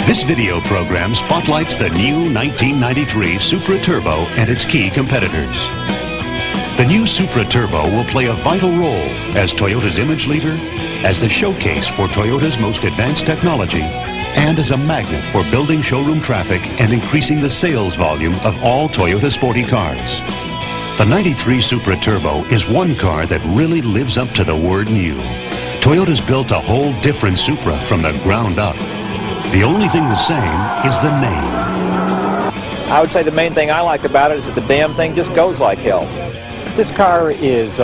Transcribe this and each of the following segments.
This video program spotlights the new 1993 Supra Turbo and its key competitors. The new Supra Turbo will play a vital role as Toyota's image leader, as the showcase for Toyota's most advanced technology, and as a magnet for building showroom traffic and increasing the sales volume of all Toyota sporty cars. The 93 Supra Turbo is one car that really lives up to the word new. Toyota's built a whole different Supra from the ground up. The only thing the same is the name. I would say the main thing I like about it is that the damn thing just goes like hell. This car is,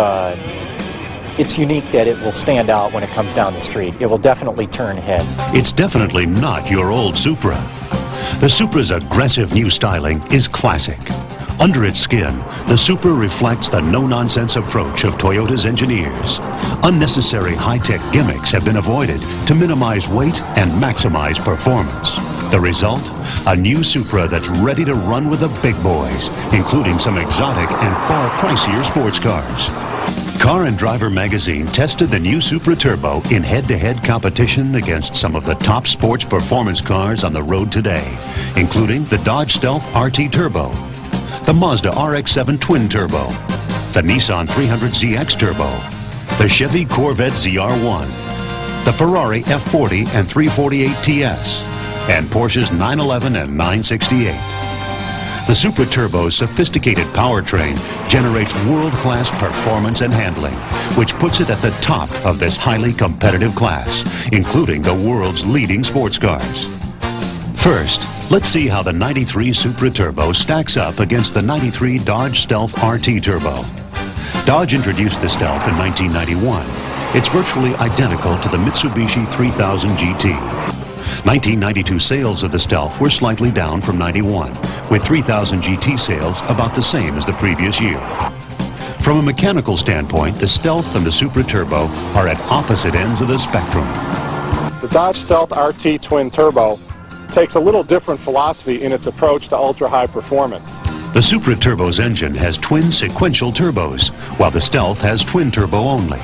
it's unique that it will stand out when it comes down the street. It will definitely turn heads. It's definitely not your old Supra. The Supra's aggressive new styling is classic. Under its skin, the Supra reflects the no-nonsense approach of Toyota's engineers. Unnecessary high-tech gimmicks have been avoided to minimize weight and maximize performance. The result? A new Supra that's ready to run with the big boys, including some exotic and far pricier sports cars. Car and Driver magazine tested the new Supra Turbo in head-to-head competition against some of the top sports performance cars on the road today, including the Dodge Stealth RT Turbo, the Mazda RX-7 Twin Turbo, the Nissan 300ZX Turbo, the Chevy Corvette ZR1, the Ferrari F40 and 348 TS, and Porsche's 911 and 968. The Supra Turbo's sophisticated powertrain generates world-class performance and handling, which puts it at the top of this highly competitive class, including the world's leading sports cars. First, let's see how the 93 Supra Turbo stacks up against the 93 Dodge Stealth RT Turbo. Dodge introduced the Stealth in 1991. It's virtually identical to the Mitsubishi 3000 GT. 1992 sales of the Stealth were slightly down from 91, with 3000 GT sales about the same as the previous year. From a mechanical standpoint, the Stealth and the Supra Turbo are at opposite ends of the spectrum. The Dodge Stealth RT Twin Turbo takes a little different philosophy in its approach to ultra-high performance. The Supra Turbo's engine has twin sequential turbos, while the Stealth has twin turbo only.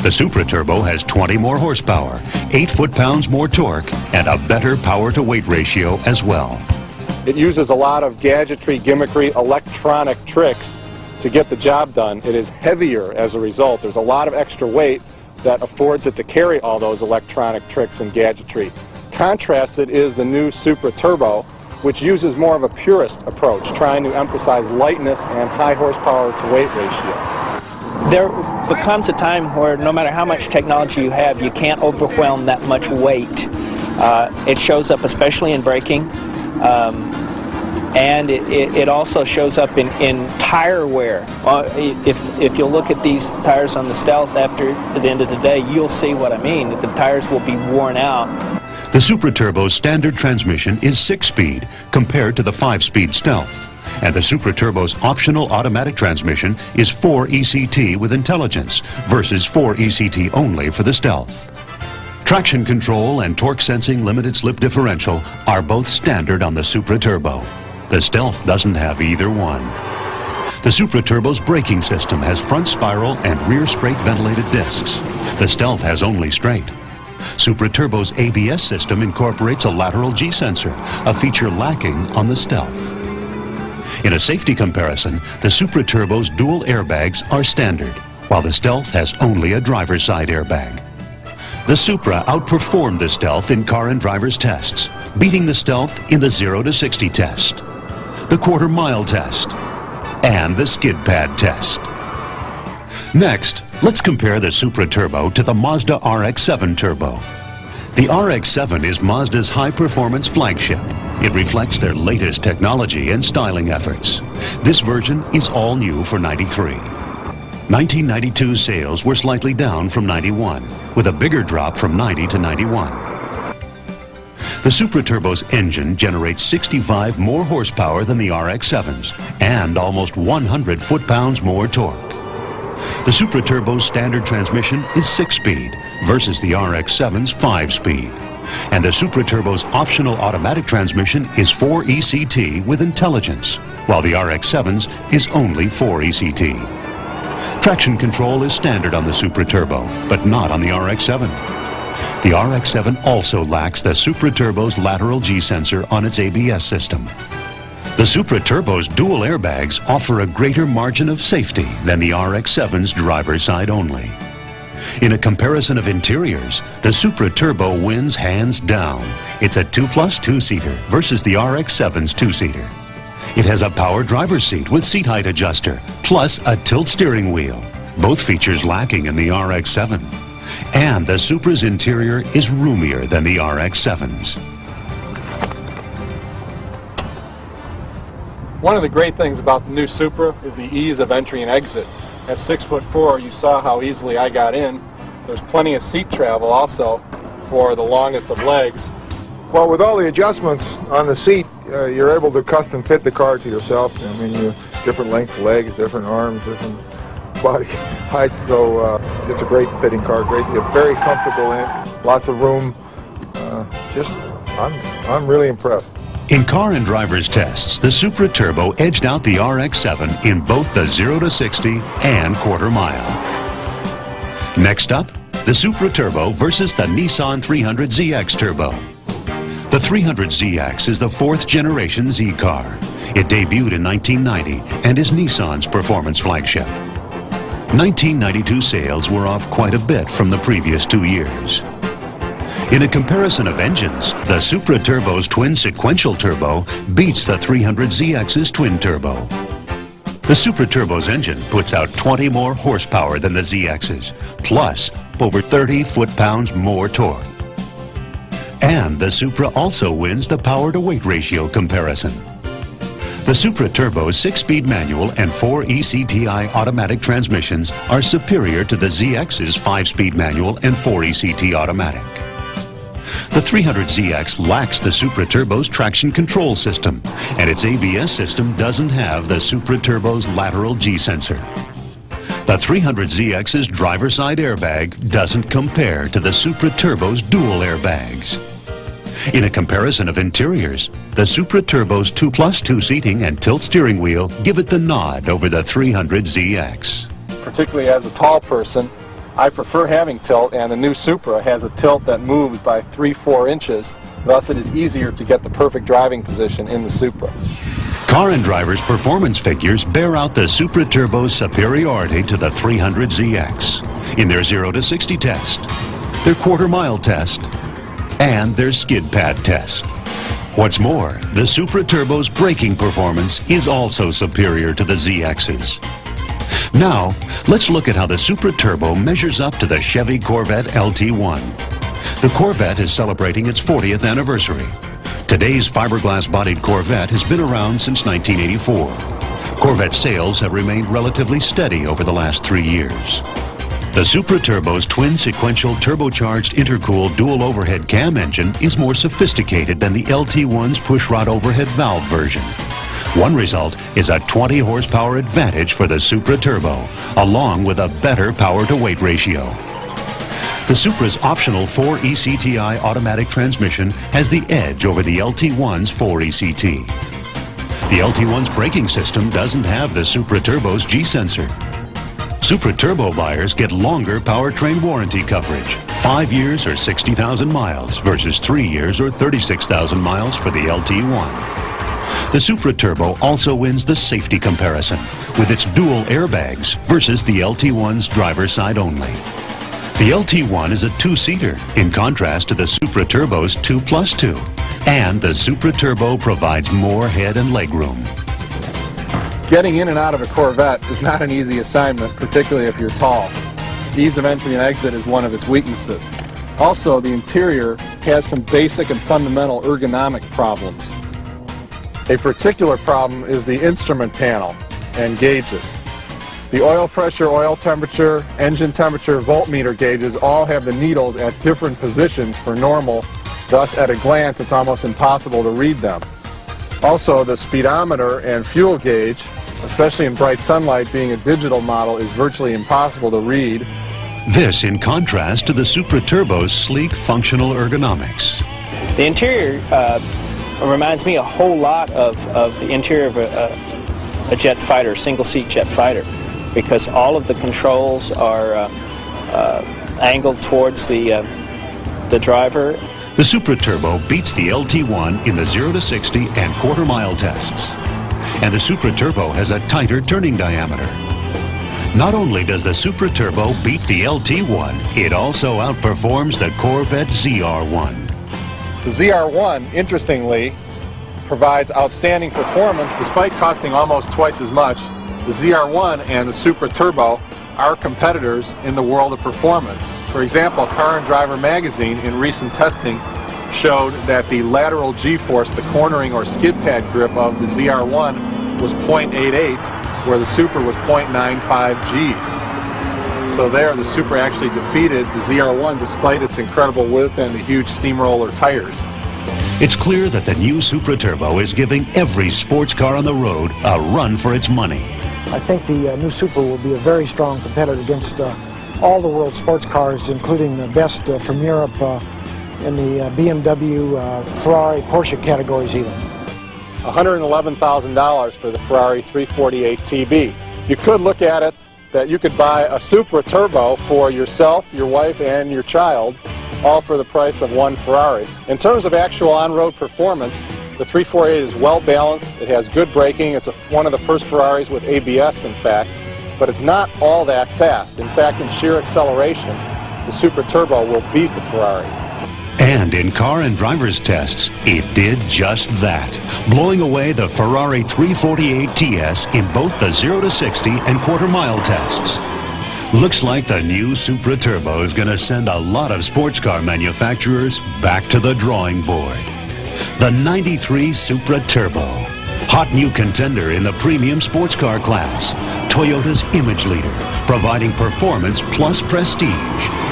The Supra Turbo has 20 more horsepower, 8 foot-pounds more torque, and a better power-to-weight ratio as well. It uses a lot of gadgetry, gimmickry, electronic tricks to get the job done. It is heavier as a result. There's a lot of extra weight that affords it to carry all those electronic tricks and gadgetry. Contrasted is the new Supra Turbo, which uses more of a purist approach, trying to emphasize lightness and high horsepower to weight ratio. There becomes a time where no matter how much technology you have, you can't overwhelm that much weight. It shows up especially in braking, and it also shows up in tire wear. If you'll look at these tires on the Stealth after the end of the day, you'll see what I mean. The tires will be worn out. The Supra Turbo's standard transmission is 6-speed compared to the 5-speed Stealth, and the Supra Turbo's optional automatic transmission is 4 ECT with intelligence versus 4 ECT only for the Stealth. Traction control and torque sensing limited slip differential are both standard on the Supra Turbo. The Stealth doesn't have either one. The Supra Turbo's braking system has front spiral and rear straight ventilated discs. The Stealth has only straight. Supra Turbo's ABS system incorporates a lateral G sensor, a feature lacking on the Stealth. In a safety comparison, the Supra Turbo's dual airbags are standard, while the Stealth has only a driver's side airbag. The Supra outperformed the Stealth in car and driver's tests, beating the Stealth in the 0 to 60 test, the quarter-mile test, and the skid pad test. Next, let's compare the Supra Turbo to the Mazda RX-7 Turbo. The RX-7 is Mazda's high-performance flagship. It reflects their latest technology and styling efforts. This version is all new for 93. 1992 sales were slightly down from 91, with a bigger drop from 90 to 91. The Supra Turbo's engine generates 65 more horsepower than the RX-7's and almost 100 foot-pounds more torque. The Supra Turbo's standard transmission is 6-speed versus the RX-7's 5-speed. And the Supra Turbo's optional automatic transmission is 4 ECT with intelligence, while the RX-7's is only 4 ECT. Traction control is standard on the Supra Turbo, but not on the RX-7. The RX-7 also lacks the Supra Turbo's lateral G sensor on its ABS system. The Supra Turbo's dual airbags offer a greater margin of safety than the RX-7's driver's side only. In a comparison of interiors, the Supra Turbo wins hands down. It's a 2+2 seater versus the RX-7's 2-seater. It has a power driver's seat with seat height adjuster, plus a tilt steering wheel, both features lacking in the RX-7. And the Supra's interior is roomier than the RX-7's. One of the great things about the new Supra is the ease of entry and exit. At 6'4", you saw how easily I got in. There's plenty of seat travel also for the longest of legs. Well, with all the adjustments on the seat, you're able to custom fit the car to yourself. I mean, different length legs, different arms, different body heights. So it's a great fitting car. Great, you're very comfortable in it. Lots of room. I'm really impressed. In car and driver's tests, the Supra Turbo edged out the RX-7 in both the 0 to 60 and quarter mile. Next up, the Supra Turbo versus the Nissan 300ZX Turbo. The 300ZX is the 4th generation Z car. It debuted in 1990 and is Nissan's performance flagship. 1992 sales were off quite a bit from the previous 2 years. In a comparison of engines, the Supra Turbo's twin sequential turbo beats the 300ZX's twin turbo. The Supra Turbo's engine puts out 20 more horsepower than the ZX's, plus over 30 foot-pounds more torque. And the Supra also wins the power-to-weight ratio comparison. The Supra Turbo's 6-speed manual and 4 ECTI automatic transmissions are superior to the ZX's 5-speed manual and 4 ECT automatic. The 300ZX lacks the Supra Turbo's traction control system, and its ABS system doesn't have the Supra Turbo's lateral G sensor. The 300ZX's driver's side airbag doesn't compare to the Supra Turbo's dual airbags. In a comparison of interiors, the Supra Turbo's 2+2 seating and tilt steering wheel give it the nod over the 300ZX. Particularly as a tall person, I prefer having tilt, and the new Supra has a tilt that moves by 3-4 inches. Thus, it is easier to get the perfect driving position in the Supra. Car and drivers' performance figures bear out the Supra Turbo's superiority to the 300ZX in their 0 to 60 test, their quarter-mile test, and their skid pad test. What's more, the Supra Turbo's braking performance is also superior to the ZX's. Now, let's look at how the Supra Turbo measures up to the Chevy Corvette LT1. The Corvette is celebrating its 40th anniversary. Today's fiberglass-bodied Corvette has been around since 1984. Corvette sales have remained relatively steady over the last 3 years. The Supra Turbo's twin sequential turbocharged intercooled dual overhead cam engine is more sophisticated than the LT1's pushrod overhead valve version. One result is a 20 horsepower advantage for the Supra Turbo, along with a better power-to-weight ratio. The Supra's optional 4 ECTI automatic transmission has the edge over the LT1's 4 ECT. The LT1's braking system doesn't have the Supra Turbo's G sensor. Supra Turbo buyers get longer powertrain warranty coverage, 5 years or 60,000 miles versus 3 years or 36,000 miles for the LT1. The Supra Turbo also wins the safety comparison with its dual airbags versus the LT1's driver's side only. The LT1 is a 2-seater in contrast to the Supra Turbo's 2+2, and the Supra Turbo provides more head and leg room. Getting in and out of a Corvette is not an easy assignment, particularly if you're tall. Ease of entry and exit is one of its weaknesses. Also, the interior has some basic and fundamental ergonomic problems. A particular problem is the instrument panel and gauges. The oil pressure, oil temperature, engine temperature, voltmeter gauges all have the needles at different positions for normal. Thus, at a glance, it's almost impossible to read them. Also, the speedometer and fuel gauge, especially in bright sunlight, being a digital model, is virtually impossible to read. This in contrast to the Supra Turbo's sleek, functional ergonomics. The interior reminds me a whole lot of the interior of a jet fighter, single-seat jet fighter, because all of the controls are angled towards the the driver. The Supra Turbo beats the LT1 in the 0 to 60 and quarter-mile tests. And the Supra Turbo has a tighter turning diameter. Not only does the Supra Turbo beat the LT1, it also outperforms the Corvette ZR1. The ZR1, interestingly, provides outstanding performance despite costing almost twice as much. The ZR1 and the Supra Turbo are competitors in the world of performance. For example, Car and Driver magazine in recent testing showed that the lateral G-force, the cornering or skid pad grip of the ZR1 was 0.88, where the Supra was 0.95 Gs. So there, the Supra actually defeated the ZR1 despite its incredible width and the huge steamroller tires. It's clear that the new Supra Turbo is giving every sports car on the road a run for its money. I think the new Supra will be a very strong competitor against all the world sports cars, including the best from Europe in the BMW, Ferrari, Porsche categories even. $111,000 for the Ferrari 348 TB. You could look at it that you could buy a Supra Turbo for yourself, your wife, and your child, all for the price of one Ferrari. In terms of actual on-road performance, the 348 is well balanced, it has good braking, it's one of the first Ferraris with ABS in fact, but it's not all that fast. In fact, in sheer acceleration, the Supra Turbo will beat the Ferrari. And in Car and Driver's tests, it did just that, blowing away the Ferrari 348 TS in both the 0 to 60 and quarter-mile tests. Looks like the new Supra Turbo is going to send a lot of sports car manufacturers back to the drawing board. The 93 Supra Turbo, hot new contender in the premium sports car class, Toyota's image leader, providing performance plus prestige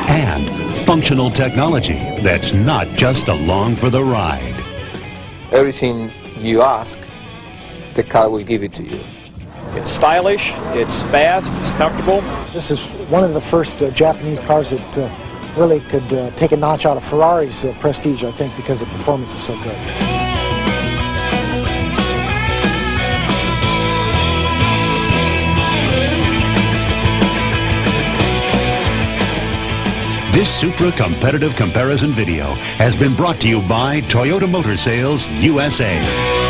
and functional technology that's not just along for the ride. Everything you ask, the car will give it to you. It's stylish, it's fast, it's comfortable. This is one of the first Japanese cars that really could take a notch out of Ferrari's prestige, I think, because the performance is so good. This Supra competitive comparison video has been brought to you by Toyota Motor Sales USA.